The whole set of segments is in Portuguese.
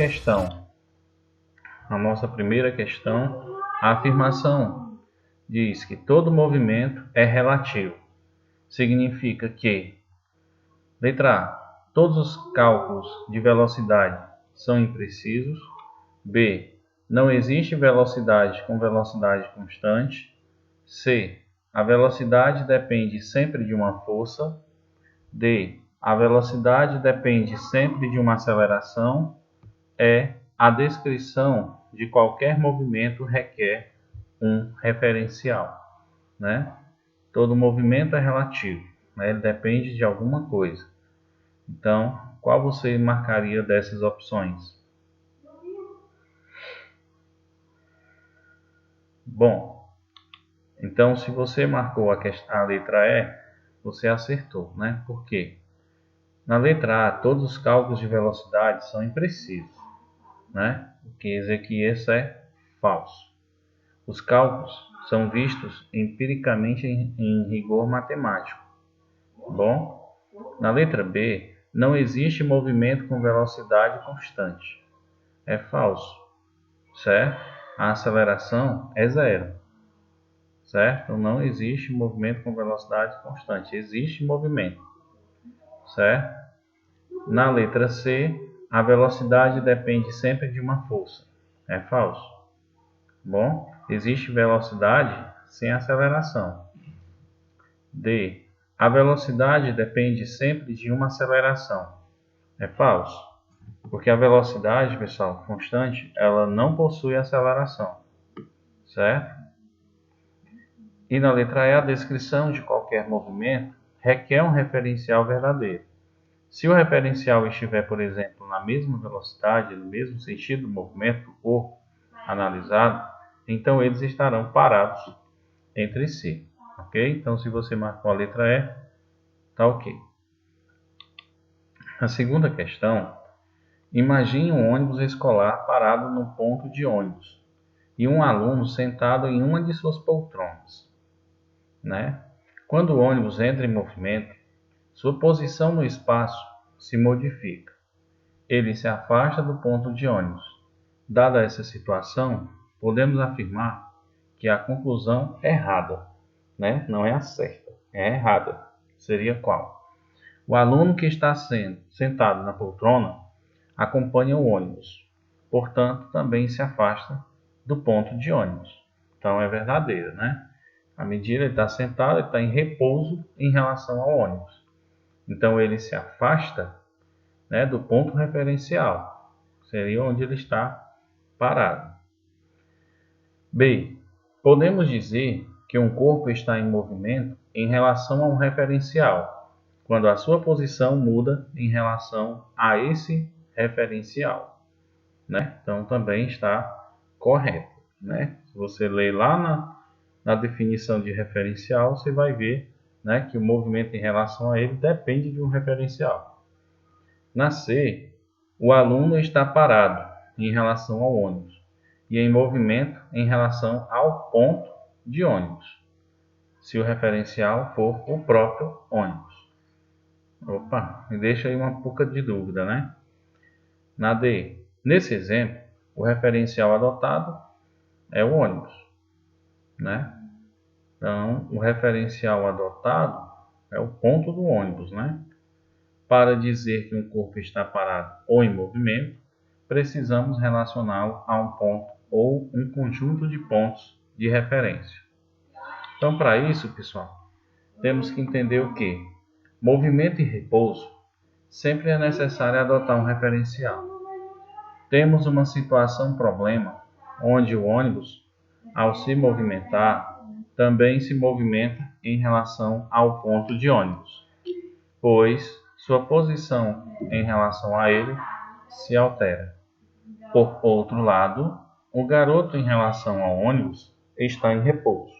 questão. A nossa primeira questão, a afirmação diz que todo movimento é relativo. Significa que, letra A, todos os cálculos de velocidade são imprecisos. B, não existe velocidade com velocidade constante. C, a velocidade depende sempre de uma força. D, a velocidade depende sempre de uma aceleração. E, a descrição de qualquer movimento requer um referencial, né? Todo movimento é relativo, né? Ele depende de alguma coisa. Então, qual você marcaria dessas opções? Bom, então se você marcou a letra E, você acertou, né? Por quê? Na letra A, todos os cálculos de velocidade são imprecisos, né? O que quer dizer que isso é falso. Os cálculos são vistos empiricamente em rigor matemático. Bom, na letra B, não existe movimento com velocidade constante. É falso, certo? A aceleração é zero, certo? Não existe movimento com velocidade constante. Existe movimento, certo? Na letra C, a velocidade depende sempre de uma força. É falso. Bom, existe velocidade sem aceleração. D, a velocidade depende sempre de uma aceleração. É falso, porque a velocidade, pessoal, constante, ela não possui aceleração, certo? E na letra E, a descrição de qualquer movimento requer um referencial verdadeiro. Se o referencial estiver, por exemplo, na mesma velocidade, no mesmo sentido do movimento do corpo analisado, então eles estarão parados entre si, ok? Então, se você marcou a letra E, tá ok. A segunda questão, imagine um ônibus escolar parado no ponto de ônibus e um aluno sentado em uma de suas poltronas, né? Quando o ônibus entra em movimento, sua posição no espaço se modifica. Ele se afasta do ponto de ônibus. Dada essa situação, podemos afirmar que a conclusão é errada, né? Não é a certa, é errada. Seria qual? O aluno que está sentado na poltrona acompanha o ônibus, portanto, também se afasta do ponto de ônibus. Então, é verdadeira, né? À medida que ele está sentado, ele está em repouso em relação ao ônibus. Então, ele se afasta, né, do ponto referencial, seria onde ele está parado. B, podemos dizer que um corpo está em movimento em relação a um referencial, quando a sua posição muda em relação a esse referencial, né? Então também está correto, né? Se você ler lá na definição de referencial, você vai ver, né, que o movimento em relação a ele depende de um referencial. Na C, o aluno está parado em relação ao ônibus e em movimento em relação ao ponto de ônibus, se o referencial for o próprio ônibus. Opa, me deixa aí uma pouca de dúvida, né? Na D, nesse exemplo, o referencial adotado é o ônibus, né? Então, o referencial adotado é o ponto do ônibus, né? Para dizer que um corpo está parado ou em movimento, precisamos relacioná-lo a um ponto ou um conjunto de pontos de referência. Então, para isso, pessoal, temos que entender o que? Movimento e repouso, sempre é necessário adotar um referencial. Temos uma situação problema, onde o ônibus, ao se movimentar, também se movimenta em relação ao ponto de ônibus, pois sua posição em relação a ele se altera. Por outro lado, o garoto em relação ao ônibus está em repouso.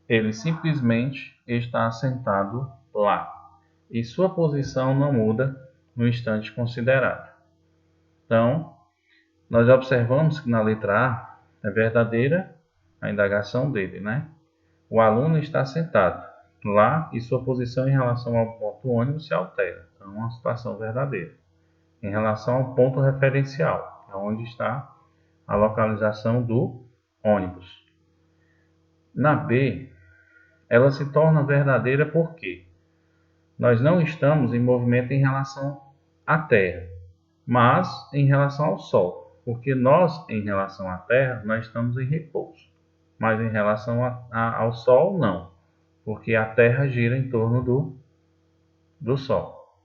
Ele simplesmente está sentado lá e sua posição não muda no instante considerado. Então, nós observamos que na letra A é verdadeira a indagação dele, né? O aluno está sentado lá e sua posição em relação ao ponto ônibus se altera. Então, é uma situação verdadeira. em relação ao ponto referencial, onde está a localização do ônibus. Na B, ela se torna verdadeira porque nós não estamos em movimento em relação à Terra, mas em relação ao Sol, porque nós, em relação à Terra, nós estamos em repouso, mas em relação ao Sol, não, porque a Terra gira em torno do Sol,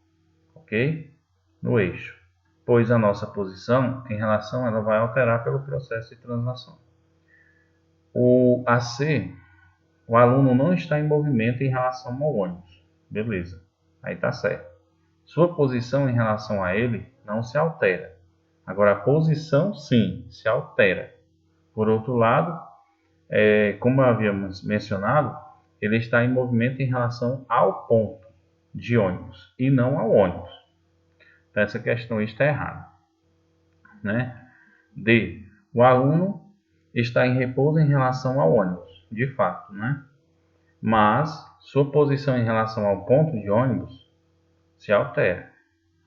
ok? No eixo, pois a nossa posição em relação ela vai alterar pelo processo de translação. A C, o aluno não está em movimento em relação ao ônibus, beleza, aí está certo. Sua posição em relação a ele não se altera. Agora, a posição, sim, se altera. Por outro lado, como havíamos mencionado, ele está em movimento em relação ao ponto de ônibus e não ao ônibus. Então, essa questão está errada. Né? D. O aluno está em repouso em relação ao ônibus, de fato, né? Mas sua posição em relação ao ponto de ônibus se altera,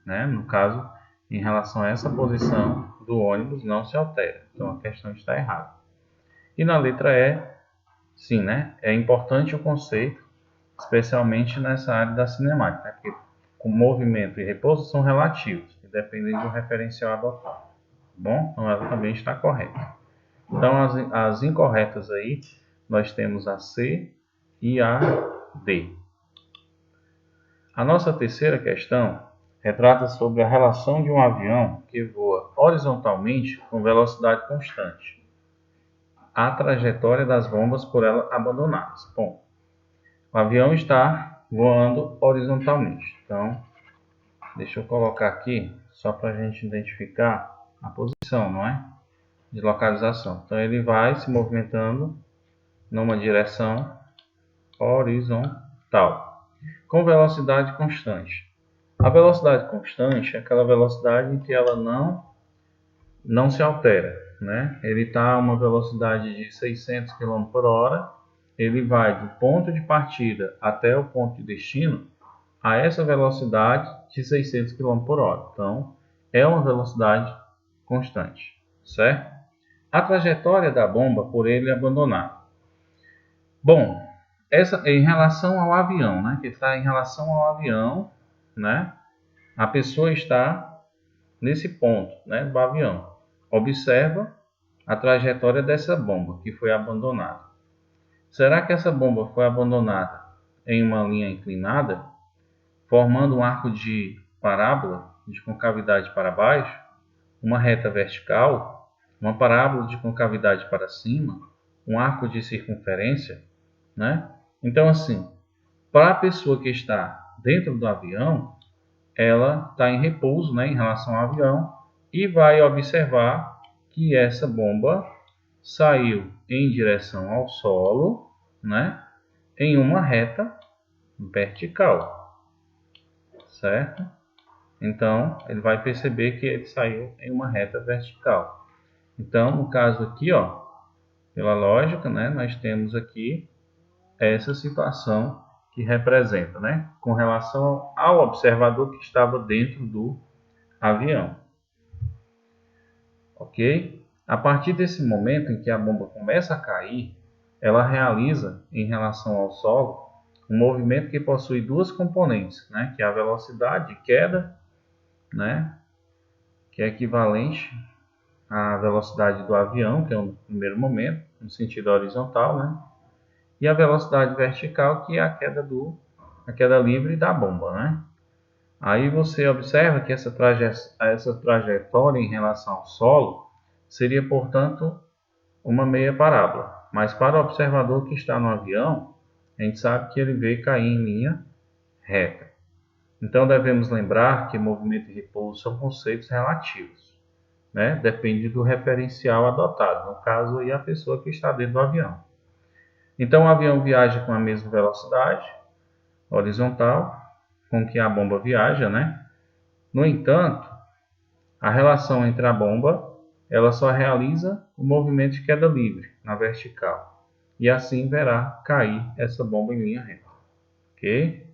né? No caso, em relação a essa posição do ônibus não se altera. Então a questão está errada. E na letra E, sim, né? É importante o conceito, especialmente nessa área da cinemática, né? Porque o movimento e repouso são relativos, e dependem do referencial adotado. Tá bom? Então ela também está correta. Então as incorretas aí, nós temos a C e a D. A nossa terceira questão retrata sobre a relação de um avião que voa horizontalmente com velocidade constante, a trajetória das bombas por ela abandonadas. Bom, o avião está voando horizontalmente. Então, deixa eu colocar aqui só para a gente identificar a posição, não é? De localização. Então, ele vai se movimentando numa direção horizontal, com velocidade constante. A velocidade constante é aquela velocidade em que ela não se altera, né? Ele está a uma velocidade de 600 km por hora, ele vai do ponto de partida até o ponto de destino a essa velocidade de 600 km por hora. Então, é uma velocidade constante, certo? A trajetória da bomba por ele abandonada. Bom, essa em relação ao avião, né? Que está em relação ao avião, né? A pessoa está nesse ponto, né, do avião. Observa a trajetória dessa bomba que foi abandonada. Será que essa bomba foi abandonada em uma linha inclinada, formando um arco de parábola de concavidade para baixo, uma reta vertical, uma parábola de concavidade para cima, um arco de circunferência, né? Então, assim, para a pessoa que está dentro do avião, ela está em repouso, né, em relação ao avião e vai observar que essa bomba saiu em direção ao solo, né, em uma reta vertical, certo? Então, ele vai perceber que ele saiu em uma reta vertical. Então, no caso aqui, ó, pela lógica, né, nós temos aqui essa situação que representa, né, com relação ao observador que estava dentro do avião. Ok? A partir desse momento em que a bomba começa a cair, ela realiza, em relação ao solo, um movimento que possui duas componentes, né, que é a velocidade de queda, né, que é equivalente à velocidade do avião, que é o primeiro momento, no sentido horizontal, né, e a velocidade vertical, que é a queda livre da bomba, né? Aí você observa que essa trajetória em relação ao solo seria, portanto, uma meia parábola. Mas para o observador que está no avião, a gente sabe que ele vê cair em linha reta. Então devemos lembrar que movimento e repouso são conceitos relativos, né? Depende do referencial adotado, no caso aí a pessoa que está dentro do avião. Então o avião viaja com a mesma velocidade horizontal com que a bomba viaja, né? No entanto, a relação entre a bomba, ela só realiza o movimento de queda livre na vertical. E assim verá cair essa bomba em linha reta. Ok?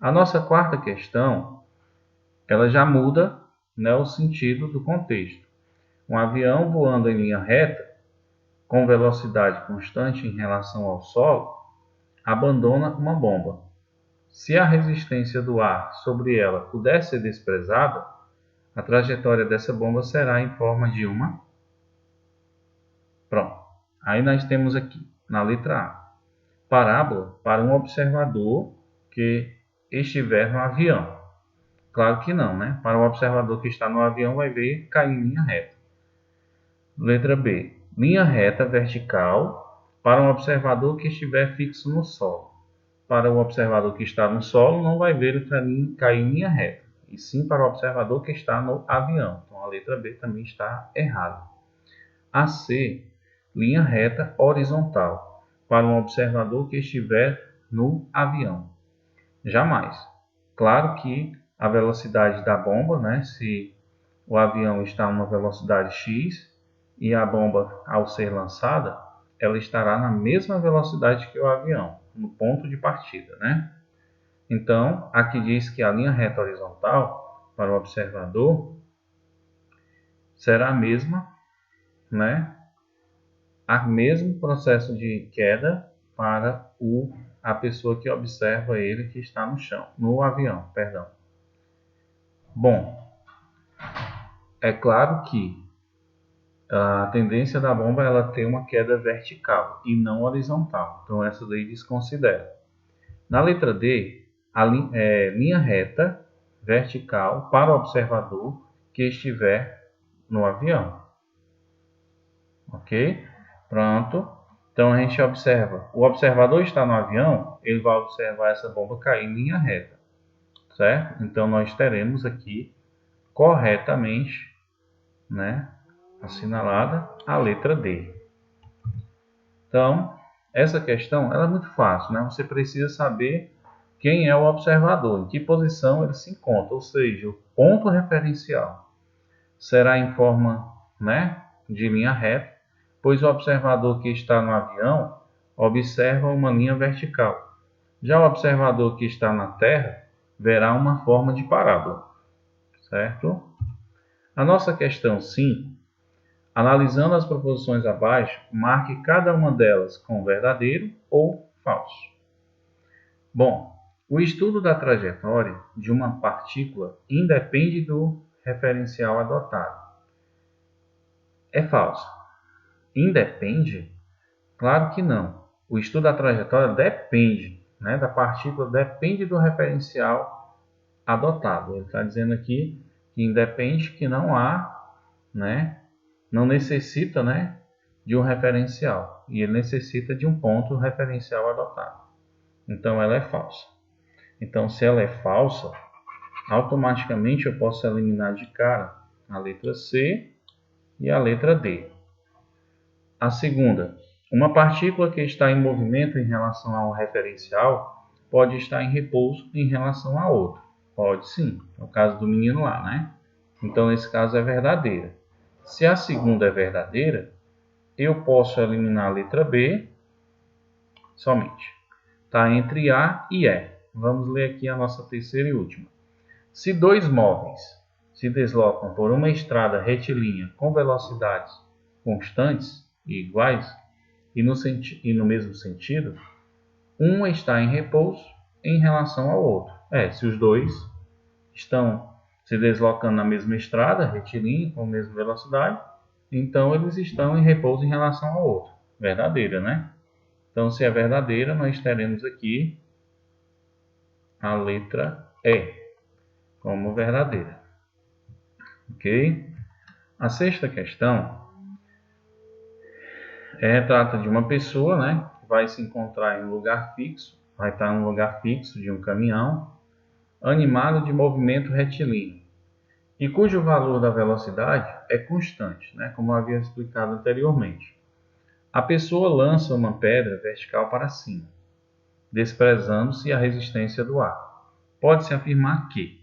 A nossa quarta questão, ela já muda né, o sentido do contexto. Um avião voando em linha reta, com velocidade constante em relação ao solo, abandona uma bomba. Se a resistência do ar sobre ela puder ser desprezada, a trajetória dessa bomba será em forma de uma... Pronto. Aí nós temos aqui, na letra A, parábola para um observador que estiver no avião. Claro que não, né? Para o observador que está no avião vai ver cair em linha reta. Letra B, linha reta vertical para um observador que estiver fixo no solo. Para o observador que está no solo não vai ver o caminho cair em linha reta, e sim para o observador que está no avião. Então a letra B também está errada. A C, linha reta horizontal para um observador que estiver no avião. Jamais. Claro que a velocidade da bomba, né, se o avião está a uma velocidade x e a bomba, ao ser lançada, ela estará na mesma velocidade que o avião, no ponto de partida, né? Então, aqui diz que a linha reta horizontal para o observador será a mesma, né? O mesmo processo de queda para a pessoa que observa ele que está no chão, no avião, perdão. Bom, é claro que a tendência da bomba é ela ter uma queda vertical e não horizontal. Então essa daí desconsidera. Na letra D, a linha reta vertical para o observador que estiver no avião. Ok? Pronto. Então a gente observa. O observador está no avião, ele vai observar essa bomba cair em linha reta. Certo? Então nós teremos aqui corretamente, né, assinalada a letra D. Então, essa questão ela é muito fácil, né? Você precisa saber quem é o observador, em que posição ele se encontra, ou seja, o ponto referencial será em forma, né, de linha reta, pois o observador que está no avião observa uma linha vertical. Já o observador que está na Terra verá uma forma de parábola, certo? A nossa questão 5, analisando as proposições abaixo, marque cada uma delas com verdadeiro ou falso. Bom, o estudo da trajetória de uma partícula independe do referencial adotado. É falso. Independe? Claro que não. O estudo da trajetória depende, né, da partícula, depende do referencial adotado. Ele está dizendo aqui que independe, que não há, né, não necessita, né, de um referencial. E ele necessita de um ponto referencial adotado. Então ela é falsa. Então se ela é falsa, automaticamente eu posso eliminar de cara a letra C e a letra D. A segunda, uma partícula que está em movimento em relação a um referencial pode estar em repouso em relação a outro. Pode sim, é o caso do menino lá, né? Então, nesse caso é verdadeira. Se a segunda é verdadeira, eu posso eliminar a letra B somente. Está entre A e E. Vamos ler aqui a nossa terceira e última. Se dois móveis se deslocam por uma estrada retilínea com velocidades constantes e iguais, e no mesmo sentido, um está em repouso em relação ao outro. Se os dois estão se deslocando na mesma estrada retilínea com a mesma velocidade, então eles estão em repouso em relação ao outro. Verdadeira, né? Então, se é verdadeira, nós teremos aqui a letra E como verdadeira. Ok? A sexta questão retrata de uma pessoa, né, que vai se encontrar em um lugar fixo, vai estar em um lugar fixo de um caminhão, animado de movimento retilíneo, e cujo valor da velocidade é constante, né, como eu havia explicado anteriormente. A pessoa lança uma pedra vertical para cima, desprezando-se a resistência do ar. Pode-se afirmar que,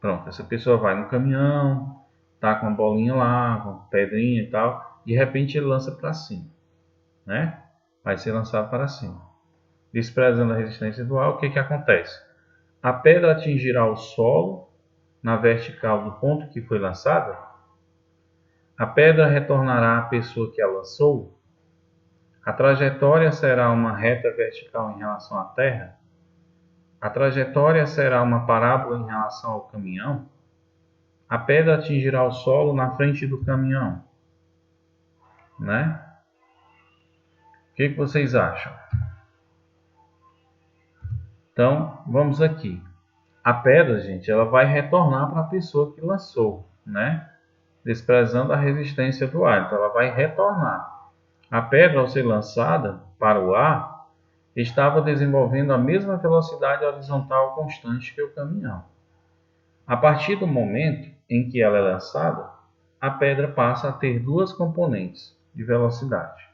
pronto, essa pessoa vai no caminhão, tá com uma bolinha lá, com uma pedrinha e tal, de repente ele lança para cima, né? Vai ser lançado para cima. Desprezando a resistência do ar, o que acontece? A pedra atingirá o solo na vertical do ponto que foi lançada, a pedra retornará à pessoa que a lançou, a trajetória será uma reta vertical em relação à terra, a trajetória será uma parábola em relação ao caminhão, a pedra atingirá o solo na frente do caminhão, né? O que vocês acham? Então, vamos aqui. A pedra, gente, ela vai retornar para a pessoa que lançou, né? Desprezando a resistência do ar. Então, ela vai retornar. A pedra, ao ser lançada para o ar, estava desenvolvendo a mesma velocidade horizontal constante que o caminhão. A partir do momento em que ela é lançada, a pedra passa a ter duas componentes de velocidade.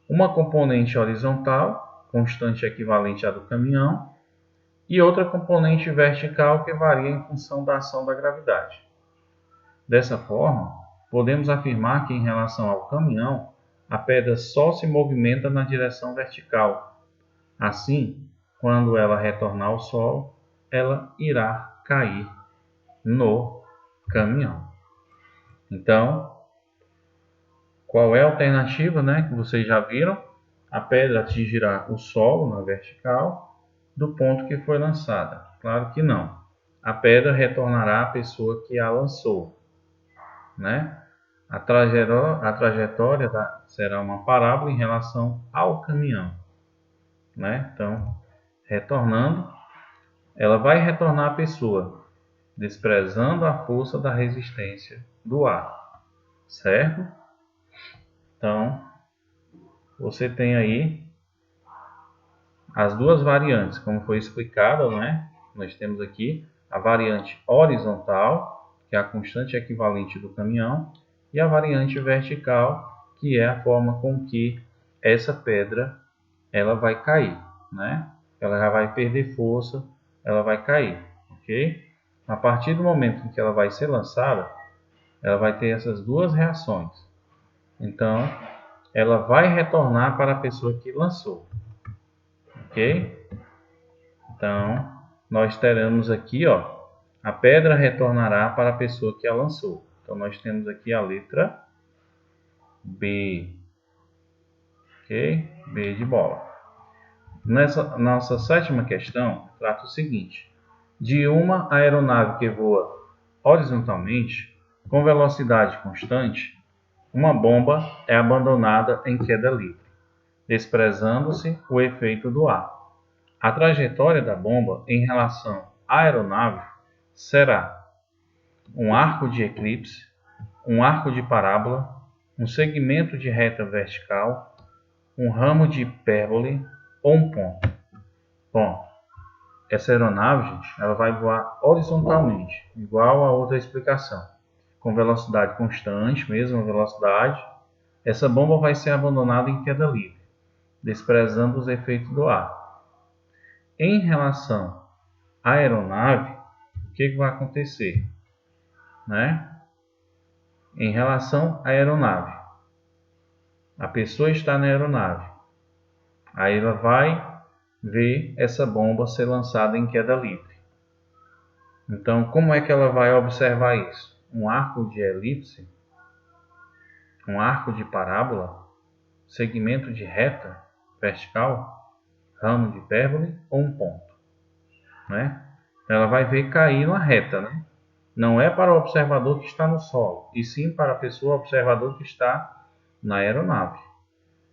Uma componente horizontal, constante equivalente à do caminhão, e outra componente vertical que varia em função da ação da gravidade. Dessa forma, podemos afirmar que em relação ao caminhão, a pedra só se movimenta na direção vertical. Assim, quando ela retornar ao solo, ela irá cair no caminhão. Então, qual é a alternativa, né, que vocês já viram? A pedra atingirá o solo na vertical do ponto que foi lançada. Claro que não. A pedra retornará à pessoa que a lançou, né? A trajetória será uma parábola em relação ao caminhão, né? Então, retornando, ela vai retornar à pessoa, desprezando a força da resistência do ar, certo? Então, você tem aí as duas variantes, como foi explicado, né? Nós temos aqui a variante horizontal, que é a constante equivalente do caminhão, e a variante vertical, que é a forma com que essa pedra ela vai cair, né? Ela já vai perder força, ela vai cair, ok? A partir do momento em que ela vai ser lançada, ela vai ter essas duas reações. Então, ela vai retornar para a pessoa que lançou, ok? Então, nós teremos aqui, ó, a pedra retornará para a pessoa que a lançou. Então, nós temos aqui a letra B, ok? B de bola. Nessa nossa sétima questão, trata o seguinte: de uma aeronave que voa horizontalmente, com velocidade constante, uma bomba é abandonada em queda livre, desprezando-se o efeito do ar. A trajetória da bomba em relação à aeronave será um arco de eclipse, um arco de parábola, um segmento de reta vertical, um ramo de hipérbole ou um ponto. Bom, essa aeronave, gente, ela vai voar horizontalmente, igual a outra explicação, com velocidade constante, mesma velocidade. Essa bomba vai ser abandonada em queda livre, desprezando os efeitos do ar. Em relação à aeronave, o que vai acontecer? Né? Em relação à aeronave, a pessoa está na aeronave, aí ela vai ver essa bomba ser lançada em queda livre. Então, como é que ela vai observar isso? Um arco de elipse, um arco de parábola, segmento de reta vertical, ramo de hipérbole ou um ponto, né? Ela vai ver cair numa reta, né? Não é para o observador que está no solo, e sim para a pessoa observador que está na aeronave,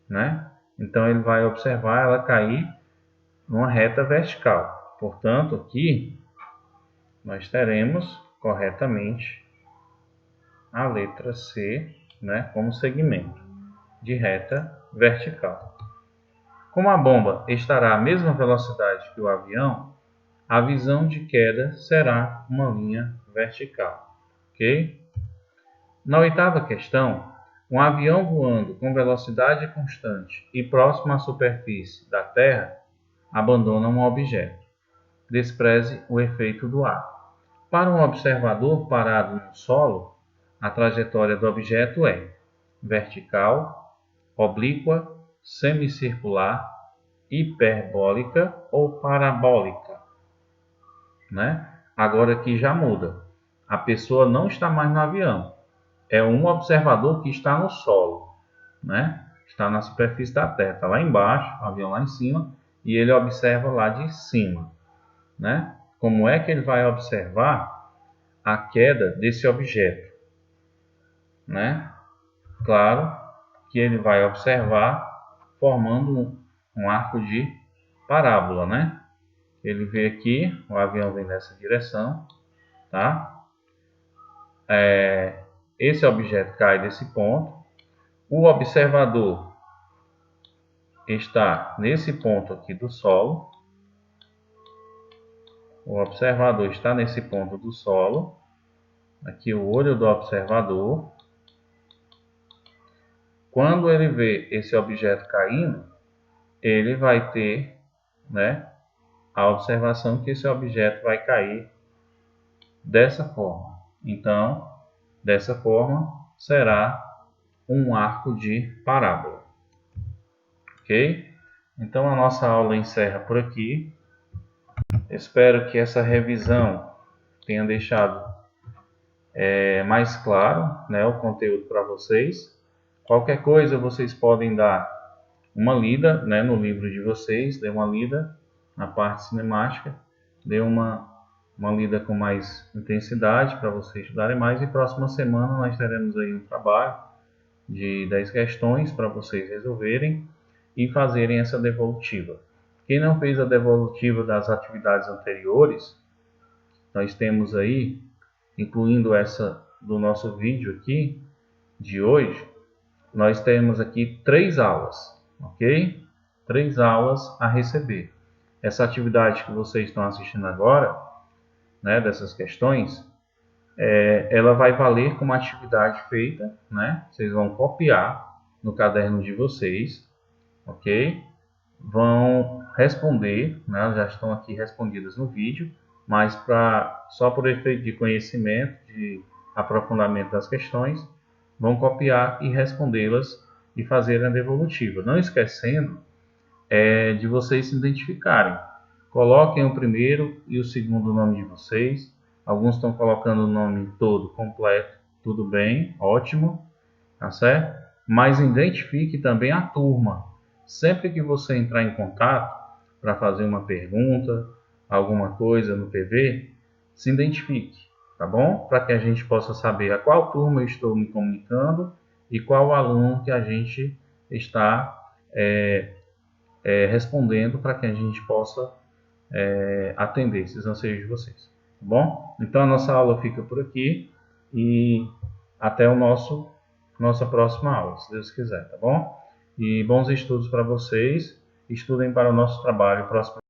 né? Então ele vai observar ela cair numa reta vertical. Portanto, aqui nós teremos corretamente a letra C, né, como segmento de reta vertical. Como a bomba estará à mesma velocidade que o avião, a visão de queda será uma linha vertical, ok? Na oitava questão, um avião voando com velocidade constante e próximo à superfície da Terra abandona um objeto. Despreze o efeito do ar. Para um observador parado no solo, a trajetória do objeto é vertical, oblíqua, semicircular, hiperbólica ou parabólica, né? agora aqui já muda. A pessoa não está mais no avião. É um observador que está no solo, né? Está na superfície da Terra, está lá embaixo, o avião lá em cima, e ele observa lá de cima, né? Como é que ele vai observar a queda desse objeto, né? Claro que ele vai observar formando um arco de parábola, né? Ele vê aqui, o avião vem nessa direção, tá? Esse objeto cai desse ponto. O observador está nesse ponto aqui do solo. O observador está nesse ponto do solo. Aqui o olho do observador. Quando ele vê esse objeto caindo, ele vai ter, né, a observação que esse objeto vai cair dessa forma. Então, dessa forma, será um arco de parábola. Ok? Então, a nossa aula encerra por aqui. Espero que essa revisão tenha deixado mais claro, né, o conteúdo para vocês. Qualquer coisa, vocês podem dar uma lida, né, no livro de vocês, dê uma lida na parte cinemática, dê uma lida com mais intensidade para vocês estudarem mais, e próxima semana nós teremos aí um trabalho de 10 questões para vocês resolverem e fazerem essa devolutiva. Quem não fez a devolutiva das atividades anteriores, nós temos aí, incluindo essa do nosso vídeo aqui de hoje, nós temos aqui 3 aulas, ok? 3 aulas a receber. Essa atividade que vocês estão assistindo agora, né, dessas questões, ela vai valer como atividade feita, né? Vocês vão copiar no caderno de vocês, ok? Vão responder, né? Já estão aqui respondidas no vídeo, mas só por efeito de conhecimento, de aprofundamento das questões, vão copiar e respondê-las e fazer a devolutiva. Não esquecendo de vocês se identificarem. Coloquem o primeiro e o segundo nome de vocês. Alguns estão colocando o nome todo completo. Tudo bem, ótimo, tá certo? Mas identifique também a turma. Sempre que você entrar em contato para fazer uma pergunta, alguma coisa no PV, se identifique, tá bom? Para que a gente possa saber a qual turma eu estou me comunicando e qual aluno que a gente está respondendo, para que a gente possa atender esses anseios de vocês, tá bom? Então a nossa aula fica por aqui e até nossa próxima aula, se Deus quiser, tá bom? E bons estudos para vocês, estudem para o nosso trabalho próximo.